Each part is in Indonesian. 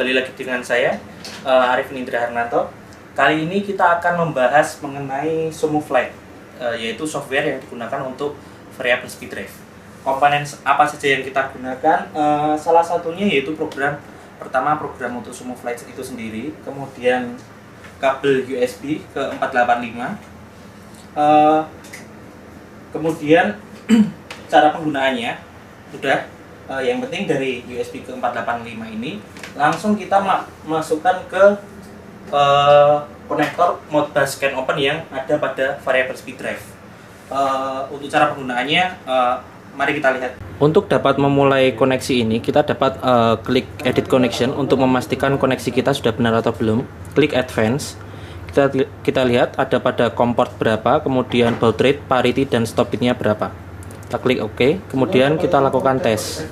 kembali lagi dengan saya Arif Nindra Harnanto. Kali ini kita akan membahas mengenai SomoFlight, yaitu software yang digunakan untuk variable speed drive. Komponen apa saja yang kita gunakan? Salah satunya yaitu program untuk SomoFlight itu sendiri, kemudian kabel USB ke 485, kemudian cara penggunaannya udah. Yang penting dari USB ke 485 ini langsung kita masukkan ke konektor Modbus Scan Open yang ada pada variable speed drive. Untuk cara penggunaannya, mari kita lihat. Untuk dapat memulai koneksi ini, kita dapat klik Edit Connection untuk memastikan koneksi kita sudah benar atau belum. Klik Advance. Kita lihat ada pada COM port berapa, kemudian baud rate, parity, dan stop bitnya berapa. Kita klik OK, kemudian kita lakukan tes.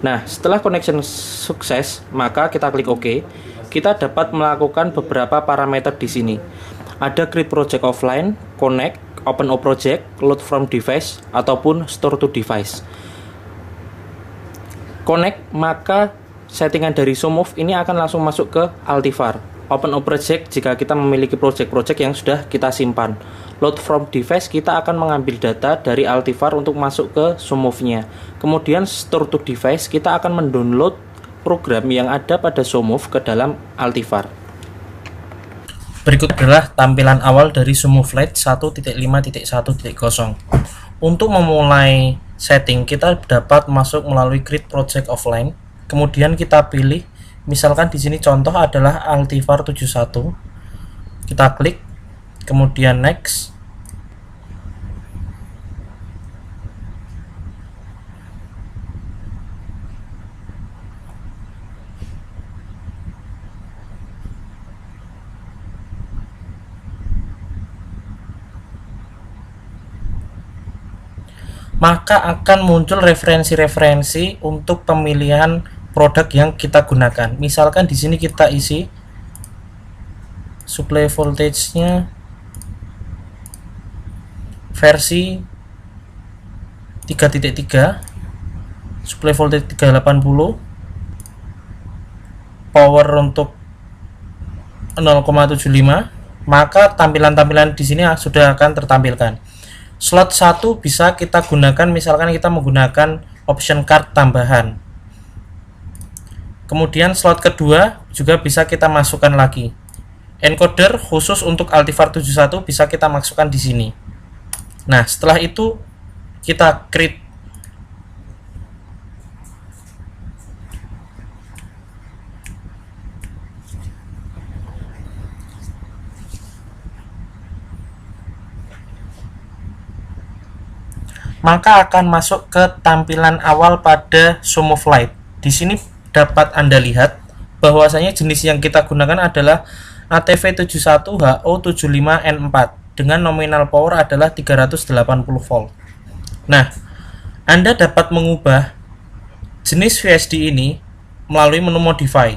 Nah, setelah connection sukses, maka kita klik OK. Kita dapat melakukan beberapa parameter di sini. Ada create project offline, connect, open a project, load from device, ataupun store to device. Connect, maka settingan dari SoMove ini akan langsung masuk ke Altivar. Open a project jika kita memiliki project-project yang sudah kita simpan. Load from device, kita akan mengambil data dari Altivar untuk masuk ke SoMove-nya. Kemudian store to device, kita akan mendownload program yang ada pada SoMove ke dalam Altivar. Berikut adalah tampilan awal dari SomoFlight 1.5.1.0. Untuk memulai setting, kita dapat masuk melalui Create Project Offline. Kemudian kita pilih, misalkan di sini contoh adalah Altivar 71. Kita klik, kemudian Next. Maka akan muncul referensi-referensi untuk pemilihan produk yang kita gunakan. Misalkan di sini kita isi supply voltage-nya versi 3.3, supply voltage 380, power untuk 0,75, maka tampilan-tampilan di sini sudah akan tertampilkan. Slot 1 bisa kita gunakan misalkan kita menggunakan option card tambahan. Kemudian slot kedua juga bisa kita masukkan lagi. Encoder khusus untuk Altivar 71 bisa kita masukkan di sini. Nah, setelah itu kita create. Maka akan masuk ke tampilan awal pada SomoFlight. Di sini dapat Anda lihat bahwasanya jenis yang kita gunakan adalah ATV71HO75N4 dengan nominal power adalah 380 volt. Nah, Anda dapat mengubah jenis VSD ini melalui menu Modify.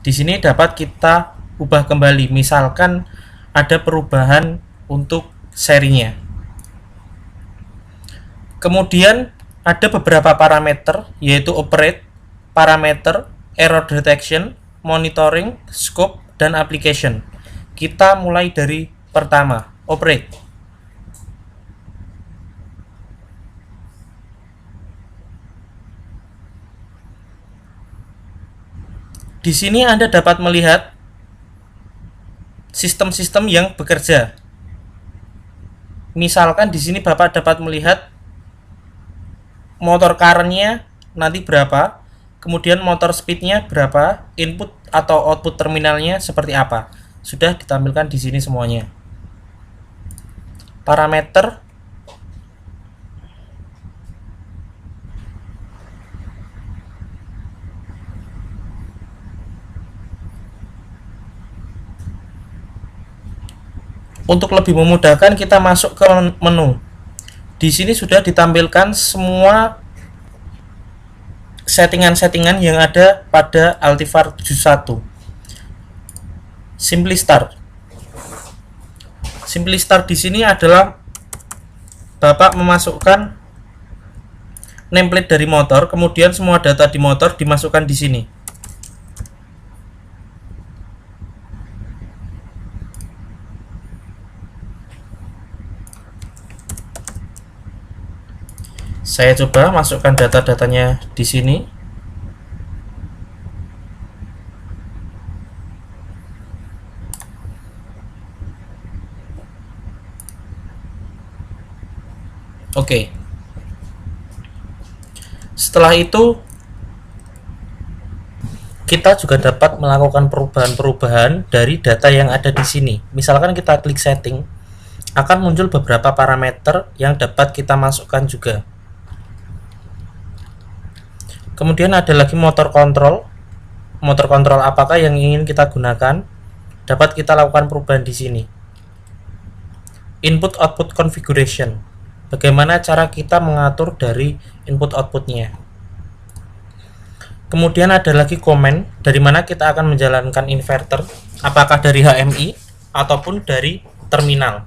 Di sini dapat kita ubah kembali, misalkan ada perubahan untuk serinya. Kemudian ada beberapa parameter, yaitu operate, parameter, error detection, monitoring, scope, dan application. Kita mulai dari pertama, operate. Di sini Anda dapat melihat sistem-sistem yang bekerja. Misalkan di sini Bapak dapat melihat motor current-nya nanti berapa, kemudian motor speed-nya berapa, input atau output terminalnya seperti apa. Sudah ditampilkan di sini semuanya. Parameter, untuk lebih memudahkan kita masuk ke menu. Di sini sudah ditampilkan semua settingan-settingan yang ada pada Altivar 71. Simply Start. Simply Start di sini adalah Bapak memasukkan template dari motor, kemudian semua data di motor dimasukkan di sini. Saya coba masukkan data-datanya di sini. Oke. Setelah itu kita juga dapat melakukan perubahan-perubahan dari data yang ada di sini. Misalkan kita klik setting, akan muncul beberapa parameter yang dapat kita masukkan juga. Kemudian ada lagi motor kontrol. Motor kontrol apakah yang ingin kita gunakan? Dapat kita lakukan perubahan di sini. Input output configuration. Bagaimana cara kita mengatur dari input outputnya. Kemudian ada lagi komen, dari mana kita akan menjalankan inverter, apakah dari HMI ataupun dari terminal.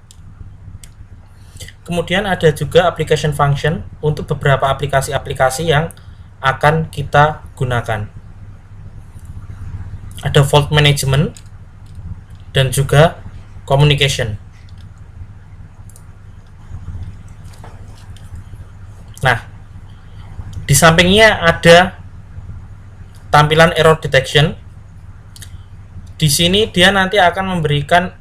Kemudian ada juga application function untuk beberapa aplikasi-aplikasi yang akan kita gunakan. Ada fault management dan juga communication. Nah, di sampingnya ada tampilan error detection. Di sini dia nanti akan memberikan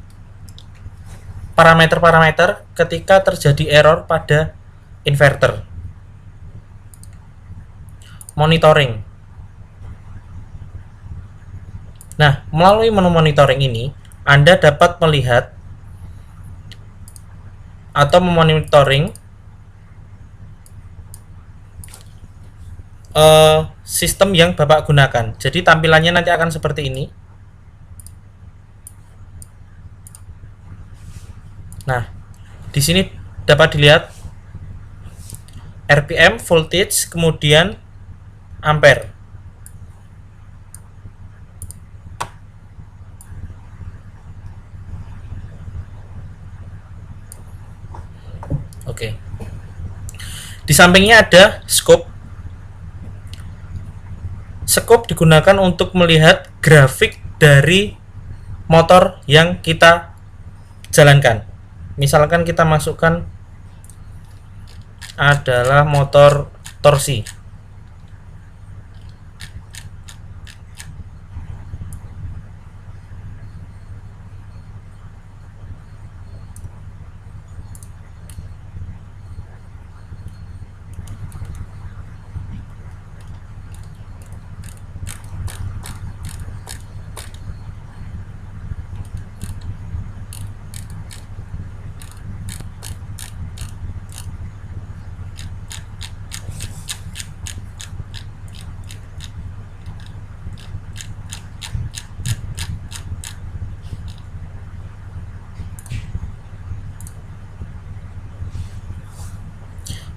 parameter-parameter ketika terjadi error pada inverter. Monitoring. Nah, melalui menu monitoring ini, Anda dapat melihat atau memonitoring sistem yang Bapak gunakan. Jadi tampilannya nanti akan seperti ini. Nah, di sini dapat dilihat RPM, voltage, kemudian ampere. Oke. Di sampingnya ada scope. Scope digunakan untuk melihat grafik dari motor yang kita jalankan. Misalkan kita masukkan adalah motor torsi.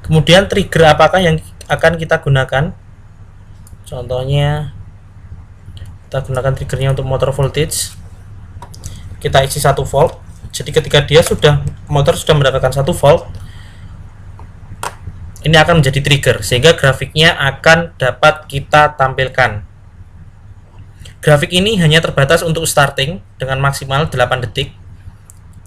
Kemudian trigger apakah yang akan kita gunakan? Contohnya kita gunakan triggernya untuk motor voltage. Kita isi 1 volt. Jadi ketika motor sudah mendapatkan 1 volt, ini akan menjadi trigger sehingga grafiknya akan dapat kita tampilkan. Grafik ini hanya terbatas untuk starting dengan maksimal 8 detik.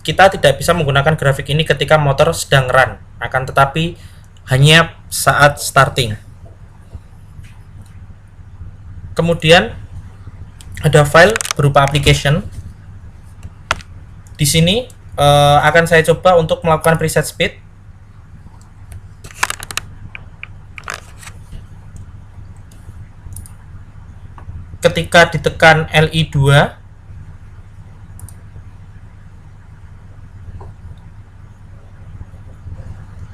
Kita tidak bisa menggunakan grafik ini ketika motor sedang run, akan tetapi hanya saat starting. Kemudian ada file berupa application. Di sini akan saya coba untuk melakukan preset speed. Ketika ditekan LI2,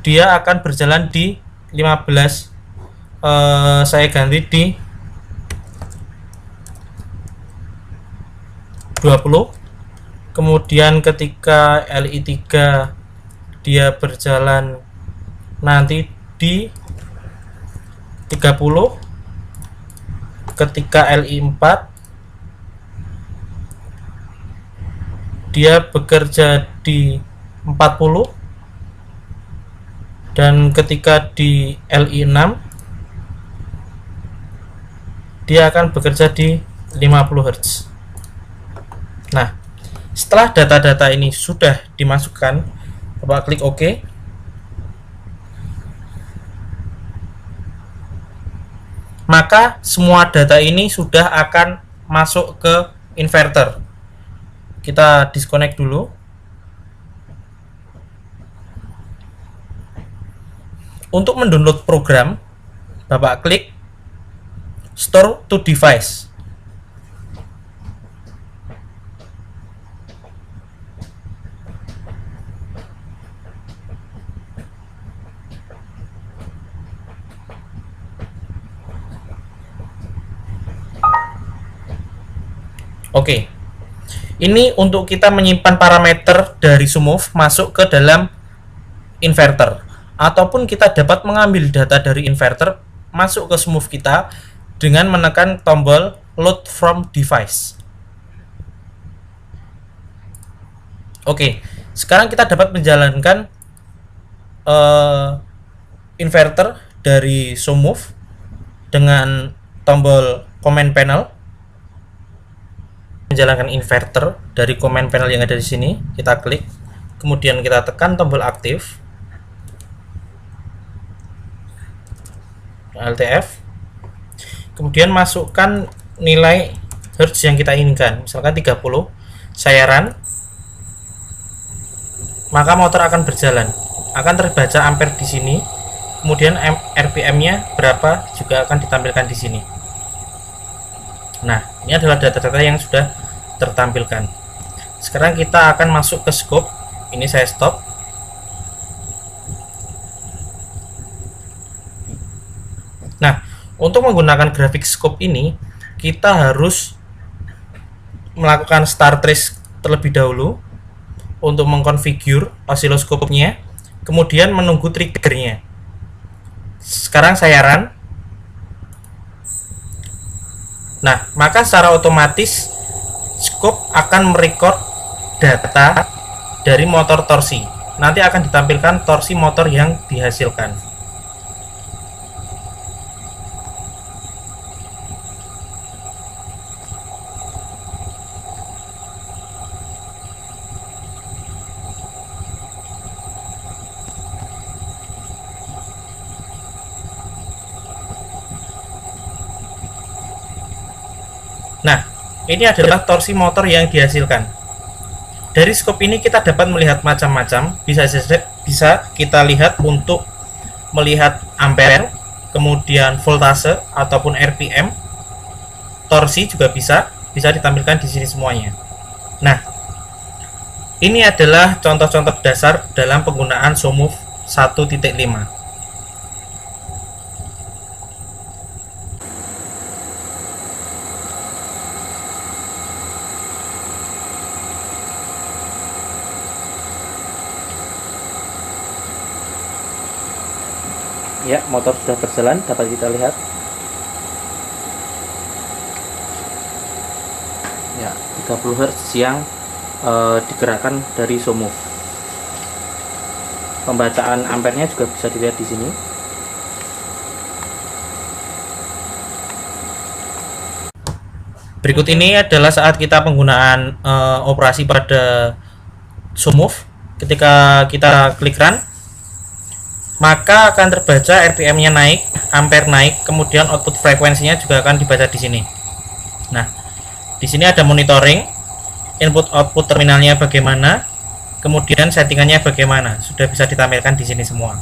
dia akan berjalan di 15. Saya ganti di 20. Kemudian ketika LI3 dia berjalan nanti di 30. Ketika LI4 dia bekerja di 40, dan ketika di LI6 dia akan bekerja di 50 Hz. Nah, setelah data-data ini sudah dimasukkan, Bapak klik OK. maka semua data ini sudah akan masuk ke inverter. Kita disconnect dulu. Untuk mendownload program, Bapak klik Store to Device. Oke. Ini untuk kita menyimpan parameter dari SUMOV masuk ke dalam inverter, ataupun kita dapat mengambil data dari inverter masuk ke SUMOV kita dengan menekan tombol Load from Device. Oke, sekarang kita dapat menjalankan inverter dari SUMOV dengan tombol Command Panel. Menjalankan inverter dari command panel yang ada di sini, kita klik, kemudian kita tekan tombol aktif, LTF, kemudian masukkan nilai hertz yang kita inginkan, misalkan 30, saya run, maka motor akan berjalan, akan terbaca ampere di sini, kemudian RPM-nya berapa juga akan ditampilkan di sini. Nah, ini adalah data-data yang sudah tertampilkan. Sekarang kita akan masuk ke scope. Ini saya stop. Nah, untuk menggunakan grafik scope ini, kita harus melakukan start trace terlebih dahulu untuk mengkonfigur osiloskopnya, kemudian menunggu triggernya. Sekarang saya run. Nah, maka secara otomatis scope akan merecord data dari motor torsi. Nanti akan ditampilkan torsi motor yang dihasilkan. Nah, ini adalah torsi motor yang dihasilkan. Dari scope ini kita dapat melihat macam-macam. Bisa kita lihat untuk melihat ampere, kemudian voltase ataupun RPM. Torsi juga bisa ditampilkan di sini semuanya. Nah, ini adalah contoh-contoh dasar dalam penggunaan SUMOV 1.5. Ya, motor sudah berjalan, dapat kita lihat. Ya, 30 Hz yang digerakkan dari SUMOV. Pembacaan ampernya juga bisa dilihat di sini. Berikut ini adalah saat kita penggunaan operasi pada SUMOV. Ketika kita klik run, maka akan terbaca RPM-nya naik, ampere naik, kemudian output frekuensinya juga akan dibaca di sini. Nah, di sini ada monitoring, input-output terminalnya bagaimana, kemudian settingannya bagaimana, sudah bisa ditampilkan di sini semua.